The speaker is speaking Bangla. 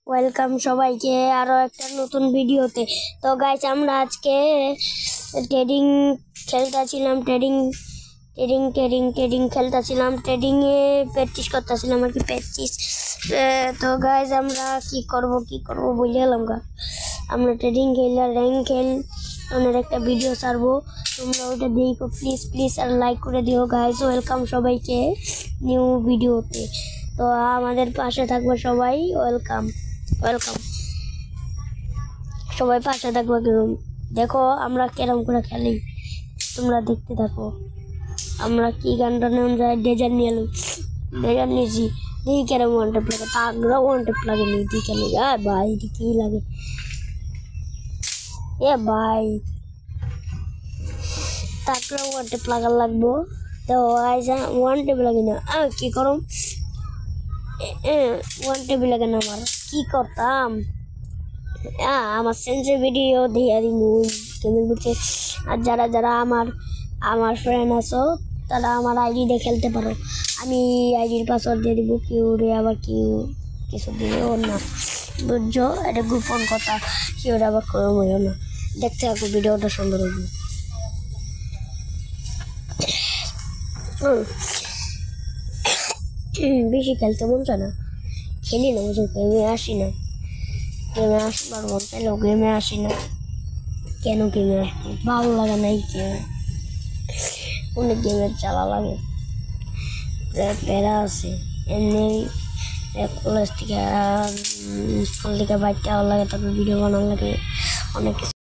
ওয়েলকাম সবাইকে আরো একটা নতুন ভিডিওতে। তো গাইস আমরা আজকে ট্রেডিং খেলতেছিলাম, ট্রেডিং খেলতেছিলাম, ট্রেডিং এ প্র্যাকটিস করতেছিলাম আর কি প্র্যাকটিস। তো গাইস আমরা কি করব বুঝে গেলাম গা। আমরা ট্রেডিং খেললে র্যাঙ্ক খেল ওনার একটা ভিডিও ছাড়বো, তোমরা ওটা দেখো প্লিজ আর লাইক করে দিও গাইস। ওয়েলকাম সবাইকে নিউ ভিডিওতে। তো আমাদের পাশে থাকবে সবাই, ওয়েলকাম সবাই পাশে থাকবে। দেখো আমরা কেরম করে খেলি, তোমরা দেখতে থাকো। আমরা কি গানটা নাম যায়, ডেজার নিয়েছি দেখি কেরম ওয়ান টেপ লাগে, তাগড়া ওয়ান টেপ লাগে নি দি কেন ভাই কি লাগে এ ভাই, তাগড়া ওয়ান টেপ লাগার লাগবো। তো ওয়ান টেপ লাগে না, কি করম ওয়ান টেপ লাগে না, আমার কি করতাম। আমার সেন্সে ভিডিও দিয়ে দিন গেমের ভিতরে। আর যারা আমার ফ্রেন্ড আছো তারা আমার আইডি দিয়ে খেলতে পারো। আমি আইডির পাসওয়ার্ড দিয়ে দিব, কেউ রে আবার কেউ কিছু দিও না, বুঝছো? এটা গোপন কথা, কেউ আবার কেউ হইও না। দেখতে থাকো, ভিডিওটা সুন্দর হবে। বেশি খেলতে মন চায় না, খেলি না, বুঝো? গেমে আসি না, গেমে আসবার মন চাইলেও গেমে আসি না। কেন গেমে আসবো, ভালো লাগে নাই গেমে, অনেক গেমের চালা লাগে, প্যারা আছে। এমনি কলেজ থেকে স্কুল থেকে বাইকটা লাগে, তারপর ভিডিও বানানো লাগে, অনেক কিছু।